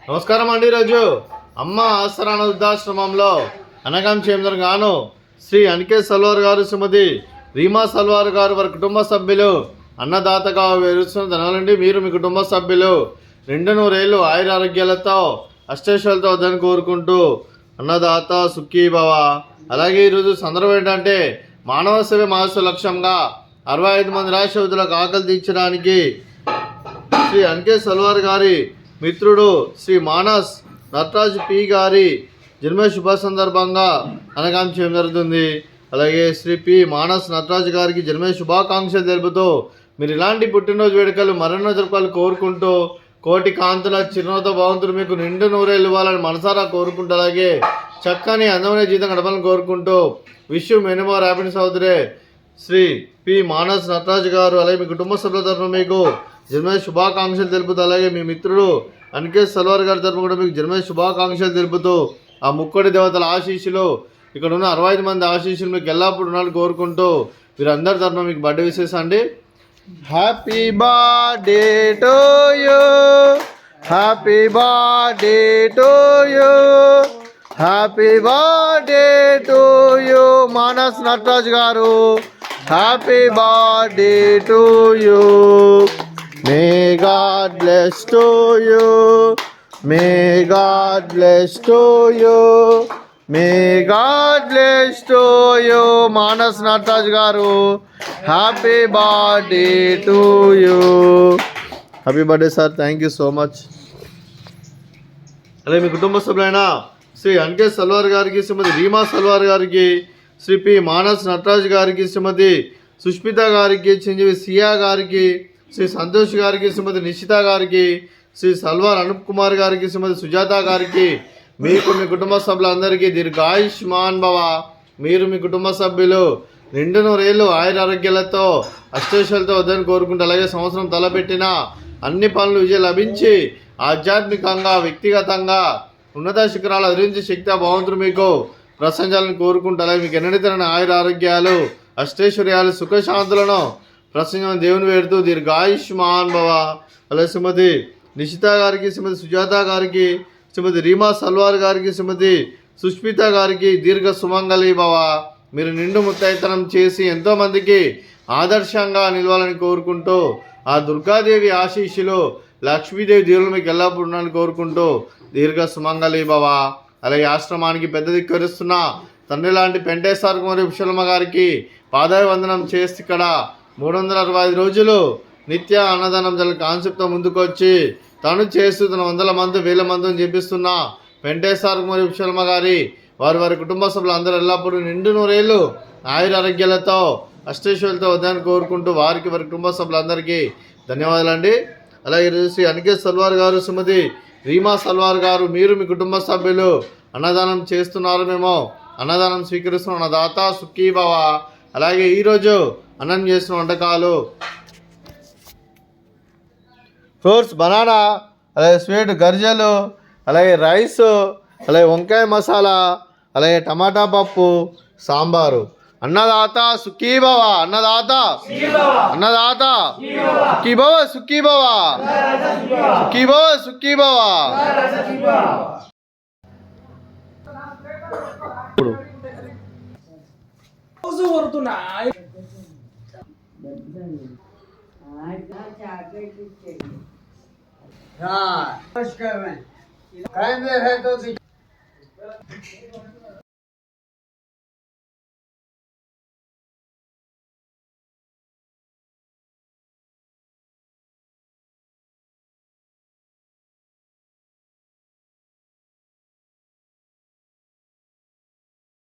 నమస్కారం అండి. ఈరోజు అమ్మ ఆసరాన వృద్ధాశ్రమంలో అనగాం చేందర్ గాను శ్రీ అనికే సల్వార్ గారు, శ్రీమతి రీమా సల్వార్ గారు వారి కుటుంబ సభ్యులు అన్నదాతగా వేరుస్తున్న ధనాలండి. మీరు మీ కుటుంబ సభ్యులు 200 ఏళ్ళు ఆయుర ఆరోగ్యాలతో అష్టైశ్వర్యాలతో వద్దని కోరుకుంటూ అన్నదాత సుఖీ భవ. అలాగే ఈరోజు సందర్భం ఏంటంటే మానవ సేవ మహోత్సవ లక్ష్యంగా 65 మంది రాష్ట్రపతులకు ఆకలి తీర్చడానికి శ్రీ అనికే సల్వార్ గారి మిత్రుడు శ్రీ మానస్ నటరాజ్ పి గారి జన్మ శుభ సందర్భంగా అనగాం చేయడం జరుగుతుంది. అలాగే శ్రీ పి మానస్ నటరాజ్ గారికి జన్మ శుభాకాంక్షలు తెలుపుతూ మీరు ఇలాంటి పుట్టినరోజు వేడుకలు మరెన్నో జరపాలని కోరుకుంటూ కోటి కాంతుల చిరునవ్వుతో భగవంతుడు మీకు నిండు నూరేళ్ళు ఇవ్వాలని మనసారా కోరుకుంటూ అలాగే చక్కని అందమైన జీవితం గడపాలని కోరుకుంటూ wish you many more happiness అవుతురే శ్రీ పి మానస్ నటరాజ్ గారు అలాగే మీ కుటుంబ సభ్యుల తరఫున మీకు జన్మదిన శుభాకాంక్షలు తెలుపుతూ అలాగే మీ మిత్రుడు అనికే సల్వార్ గారి తరఫున కూడా మీకు జన్మదిన శుభాకాంక్షలు తెలుపుతూ ఆ ముక్కోటి దేవతల ఆశీస్సులు ఇక్కడ ఉన్న 65 మంది ఆశీస్సులు మీకు ఎల్లప్పుడూ ఉండాలని కోరుకుంటూ వీరందరి తరఫున మీకు బర్త్డే విషెస్ అండి. Happy birthday to you, happy birthday to you, happy birthday to you Manas Nataraj గారు. Happy birthday to you. May God bless to you. May God bless to you. May God bless to you. Manas Nataraj garu. Happy birthday to you. Happy birthday sir. Thank you so much. అలాగే మీ కుటుంబ సభ్యులైన శ్రీ అనికే సల్వార్ గారికి, శ్రీమతి రీమా సల్వార్ గారికి, Shri P Manas Nataraj గారికి, శ్రీమతి సుష్మిత గారికి, చిరంజీవి సియా గారికి, శ్రీ సంతోష్ గారికి, శ్రీమతి నిషిత గారికి, శ్రీ సల్వార్ అనూప్ కుమార్ గారికి, శ్రీమతి సుజాత గారికి, మీకు మీ కుటుంబ సభ్యులందరికీ దీర్ఘాయుష్మాన్ భవ. మీరు మీ కుటుంబ సభ్యులు 200 ఏళ్ళు ఆయుర ఆరోగ్యాలతో అష్టైశ్వర్యాలతో వద్దని కోరుకుంటూ అలాగే సంవత్సరం తలపెట్టిన అన్ని పనులు విజయం లభించి ఆధ్యాత్మికంగా వ్యక్తిగతంగా ఉన్నత శిఖరాలు అధిరించి శక్తి భగవంతుడు మీకు ప్రశంసాలను కోరుకుంటూ అలాగే మీకు ఎన్నడితన ఆయుర ఆరోగ్యాలు అష్టైశ్వర్యాలు సుఖశాంతులను ప్రసంగం దేవుని వేడుతూ దీర్ఘాయుష్మాన్ భవ. అలాగే శ్రీమతి నిషిత గారికి, శ్రీమతి సుజాత గారికి, శ్రీమతి రీమా సల్వార్ గారికి, శ్రీమతి సుష్మిత గారికి దీర్ఘ సుమంగళి భవ. మీరు నిండు ముత్తైతనం చేసి ఎంతోమందికి ఆదర్శంగా నిలవాలని కోరుకుంటూ ఆ దుర్గాదేవి ఆశీస్సులు లక్ష్మీదేవి దేవులు మీకు ఎల్లప్పుడూ ఉండాలని కోరుకుంటూ దీర్ఘ సుమంగళి భవ. అలాగే ఆశ్రమానికి పెద్ద దిక్కరిస్తున్న తండ్రి లాంటి పెంటేశ్వర కుమారి విశ్వలమ్మ గారికి పాదాభివందనం చేసి ఇక్కడ 365 రోజులు నిత్య అన్నదానం జల కాన్సెప్ట్తో ముందుకు వచ్చి తను చేస్తున్న 100 మంది 1000 మందిని చెప్పిస్తున్న వెంకటేశ్వర కుమారి విశ్వలమ్మ గారి వారి కుటుంబ సభ్యులు అందరూ ఎల్లప్పుడూ నిండు నూరేళ్ళు ఆయుర ఆరోగ్యాలతో అష్టైశ్వర్యాలతో వద్దని కోరుకుంటూ వారి కుటుంబ సభ్యులందరికీ ధన్యవాదాలండి. అలాగే శ్రీ అనికే సల్వార్ గారు, శ్రీమతి రీమా సల్వార్ గారు, మీరు మీ కుటుంబ సభ్యులు అన్నదానం చేస్తున్నారు, మేము అన్నదానం స్వీకరిస్తున్న అన్నదాత సుఖీ భవ. అలాగే ఈరోజు అన్నం చేసిన వంటకాలు ఫ్రూట్స్ బనానా, అలాగే స్వీట్ గర్జలు, అలాగే రైస్, అలాగే వంకాయ మసాలా, అలాగే టమాటా పప్పు, సాంబారు. అన్నదాత సుఖీ భవ, అన్నదాత అన్నదాత సుఖీ భవ, సుఖీ భవ, సుఖీ భవ, సుఖీ భవ. हाँ,